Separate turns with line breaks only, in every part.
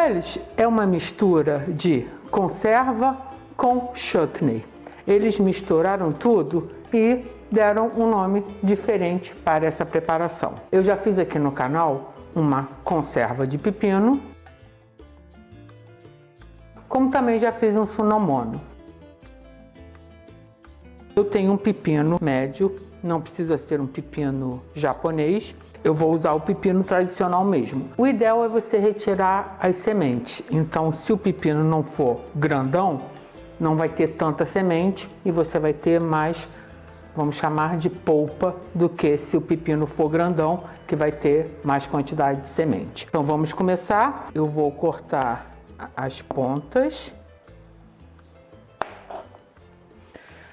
relish é uma mistura de conserva com chutney. Eles misturaram tudo e deram um nome diferente para essa preparação. Eu já fiz aqui no canal uma conserva de pepino, como também já fiz um sunomono. Eu tenho um pepino médio, não precisa ser um pepino japonês. Eu vou usar o pepino tradicional mesmo. O ideal é você retirar as sementes. Então, se o pepino não for grandão, não vai ter tanta semente e você vai ter mais, vamos chamar de polpa, do que se o pepino for grandão, que vai ter mais quantidade de semente. Então, vamos começar. Eu vou cortar as pontas.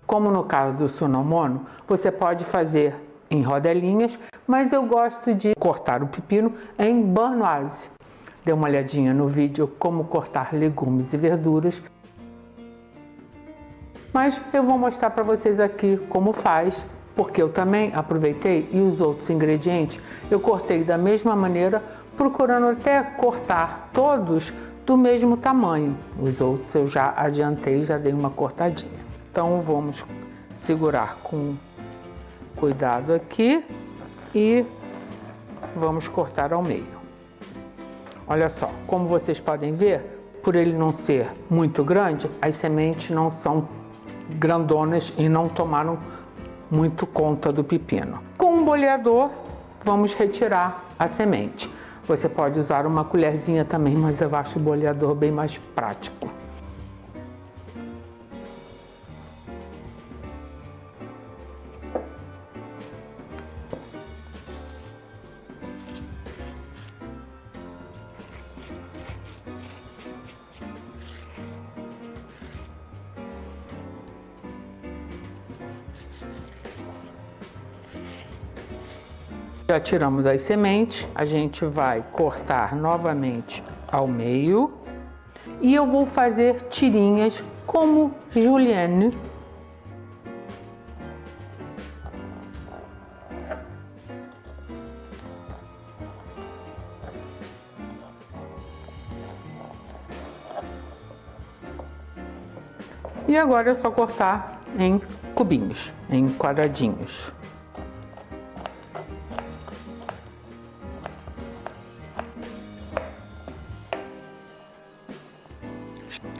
Como no caso do sunomono, você pode fazer em rodelinhas, mas eu gosto de cortar o pepino em banoise. Dê uma olhadinha no vídeo como cortar legumes e verduras. Mas eu vou mostrar para vocês aqui como faz, porque eu também aproveitei e os outros ingredientes eu cortei da mesma maneira, procurando até cortar todos do mesmo tamanho. Os outros eu já adiantei, já dei uma cortadinha. Então vamos segurar com cuidado aqui e vamos cortar ao meio. Olha só, como vocês podem ver, por ele não ser muito grande, as sementes não são grandonas e não tomaram muito conta do pepino. Com um boleador, vamos retirar a semente. Você pode usar uma colherzinha também, mas eu acho o boleador bem mais prático. Já tiramos as sementes, a gente vai cortar novamente ao meio e eu vou fazer tirinhas como julienne. E agora é só cortar em cubinhos, em quadradinhos.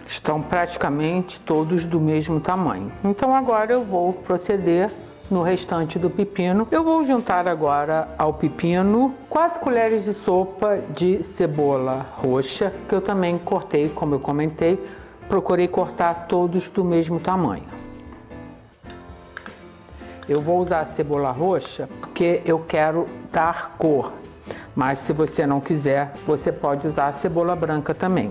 Estão praticamente todos do mesmo tamanho. Então agora eu vou proceder no restante do pepino. Eu vou juntar agora ao pepino 4 colheres de sopa de cebola roxa, que eu também cortei, como eu comentei, procurei cortar todos do mesmo tamanho. Eu vou usar a cebola roxa porque eu quero dar cor, mas se você não quiser, você pode usar a cebola branca também.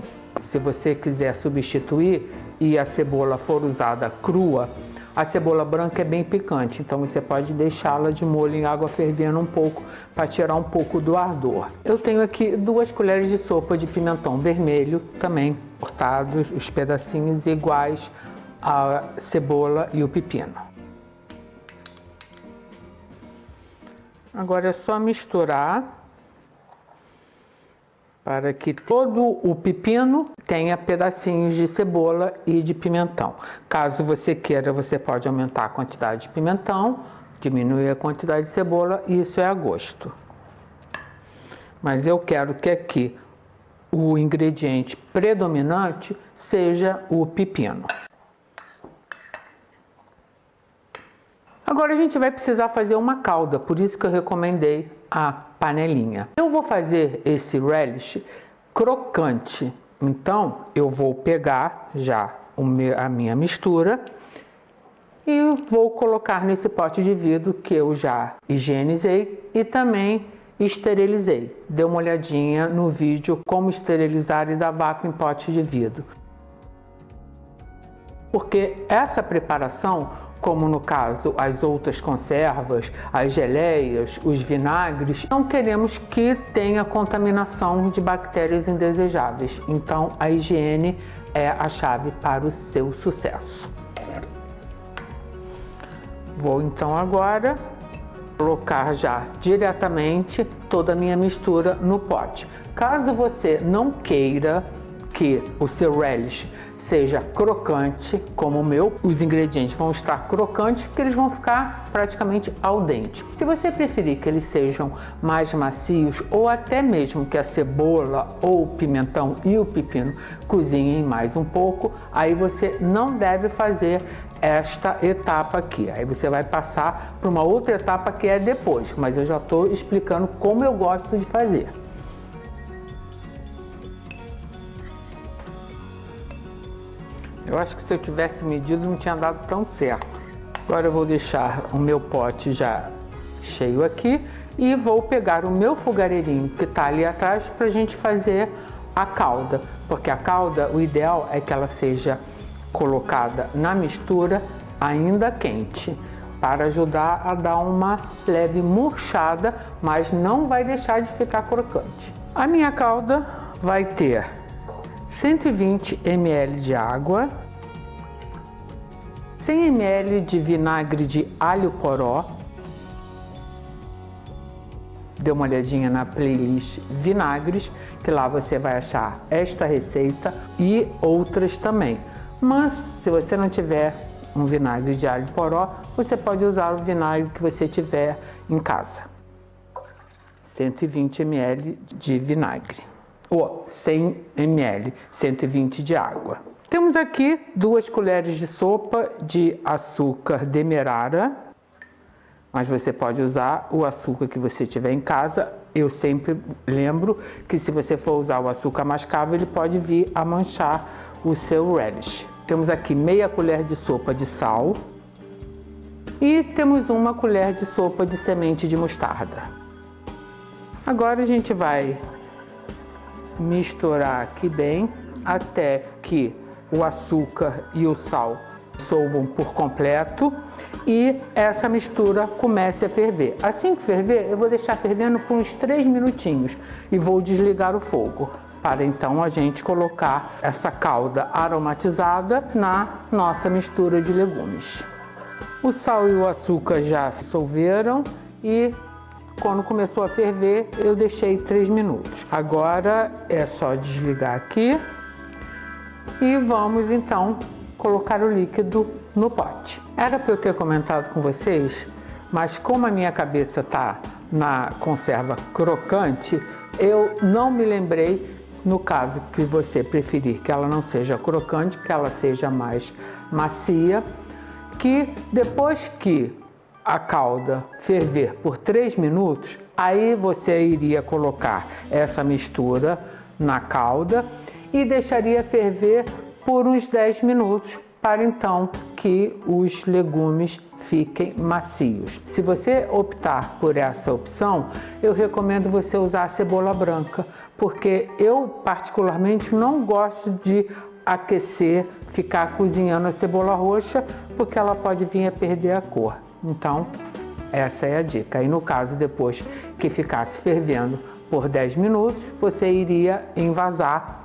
Se você quiser substituir e a cebola for usada crua, a cebola branca é bem picante, então você pode deixá-la de molho em água fervendo um pouco para tirar um pouco do ardor. Eu tenho aqui 2 colheres de sopa de pimentão vermelho, também cortados, os pedacinhos iguais à cebola e o pepino. Agora é só misturar para que todo o pepino tenha pedacinhos de cebola e de pimentão. Caso você queira, você pode aumentar a quantidade de pimentão, diminuir a quantidade de cebola, isso é a gosto. Mas eu quero que aqui o ingrediente predominante seja o pepino. Agora a gente vai precisar fazer uma calda, por isso que eu recomendei a panelinha. Eu vou fazer esse relish crocante, então eu vou pegar já a minha mistura e vou colocar nesse pote de vidro que eu já higienizei e também esterilizei. Dê uma olhadinha no vídeo como esterilizar e dar vácuo em pote de vidro. Porque essa preparação, como no caso as outras conservas, as geleias, os vinagres, não queremos que tenha contaminação de bactérias indesejáveis. Então a higiene é a chave para o seu sucesso. Vou então agora colocar já diretamente toda a minha mistura no pote. Caso você não queira que o seu relish seja crocante, como o meu, os ingredientes vão estar crocantes porque eles vão ficar praticamente al dente. Se você preferir que eles sejam mais macios ou até mesmo que a cebola ou o pimentão e o pepino cozinhem mais um pouco, aí você não deve fazer esta etapa aqui. Aí você vai passar para uma outra etapa que é depois, mas eu já estou explicando como eu gosto de fazer. Eu acho que se eu tivesse medido não tinha dado tão certo. Agora eu vou deixar o meu pote já cheio aqui e vou pegar o meu fogareirinho que está ali atrás para a gente fazer a calda. Porque a calda, o ideal é que ela seja colocada na mistura ainda quente, para ajudar a dar uma leve murchada, mas não vai deixar de ficar crocante. A minha calda vai ter 120 ml de água, 100 ml de vinagre de alho poró. Dê uma olhadinha na playlist Vinagres, que lá você vai achar esta receita e outras também. Mas se você não tiver um vinagre de alho poró, você pode usar o vinagre que você tiver em casa. 120 ml de vinagre. Ou 100 ml, 120 de água. Temos aqui 2 colheres de sopa de açúcar demerara, mas você pode usar o açúcar que você tiver em casa. Eu sempre lembro que se você for usar o açúcar mascavo, ele pode vir a manchar o seu relish. Temos aqui meia colher de sopa de sal e temos 1 colher de sopa de semente de mostarda. Agora a gente vai misturar aqui bem até que o açúcar e o sal dissolvam por completo e essa mistura comece a ferver. Assim que ferver, eu vou deixar fervendo por uns 3 minutinhos e vou desligar o fogo, para então a gente colocar essa calda aromatizada na nossa mistura de legumes. O sal e o açúcar já se dissolveram e quando começou a ferver, eu deixei 3 minutos. Agora é só desligar aqui e vamos então colocar o líquido no pote. Era para eu ter comentado com vocês, mas como a minha cabeça está na conserva crocante, eu não me lembrei, no caso que você preferir que ela não seja crocante, que ela seja mais macia, que depois que a calda ferver por 3 minutos, aí você iria colocar essa mistura na calda e deixaria ferver por uns 10 minutos para então que os legumes fiquem macios. Se você optar por essa opção, eu recomendo você usar a cebola branca, porque eu particularmente não gosto de aquecer, ficar cozinhando a cebola roxa, porque ela pode vir a perder a cor. Então, essa é a dica. E no caso, depois que ficasse fervendo por 10 minutos, você iria envasar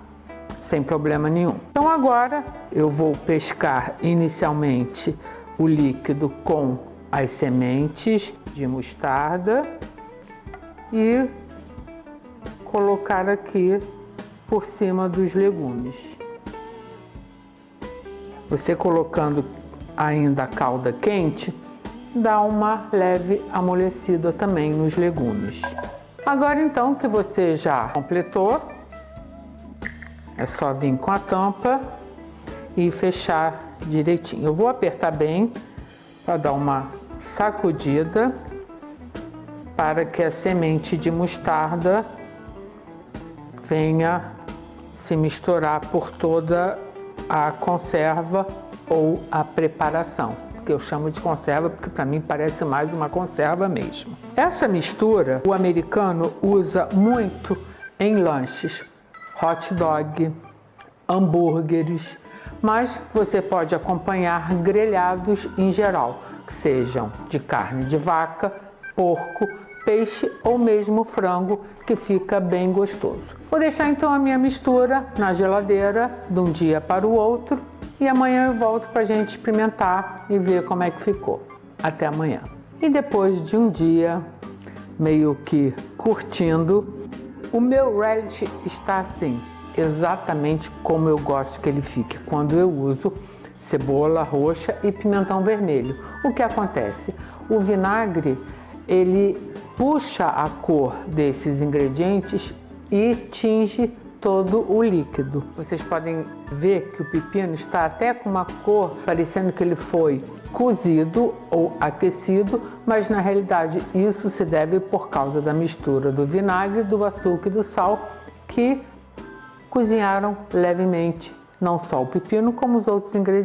sem problema nenhum. Então agora eu vou pescar inicialmente o líquido com as sementes de mostarda e colocar aqui por cima dos legumes. Você colocando ainda a calda quente, dá uma leve amolecida também nos legumes. Agora então que você já completou, é só vir com a tampa e fechar direitinho. Eu vou apertar bem para dar uma sacudida para que a semente de mostarda venha se misturar por toda a conserva ou a preparação, que eu chamo de conserva porque para mim parece mais uma conserva mesmo. Essa mistura o americano usa muito em lanches, hot dog, hambúrgueres, mas você pode acompanhar grelhados em geral, que sejam de carne de vaca, porco, peixe ou mesmo frango, que fica bem gostoso. Vou deixar então a minha mistura na geladeira de um dia para o outro e amanhã eu volto para a gente experimentar e ver como é que ficou. Até amanhã. E depois de um dia meio que curtindo, O meu relish está assim, exatamente como eu gosto que ele fique, quando eu uso cebola roxa e pimentão vermelho. O que acontece? O vinagre, ele puxa a cor desses ingredientes e tinge todo o líquido. Vocês podem ver que o pepino está até com uma cor parecendo que ele foi cozido ou aquecido, mas na realidade isso se deve por causa da mistura do vinagre, do açúcar e do sal que cozinharam levemente, não só o pepino como os outros ingredientes.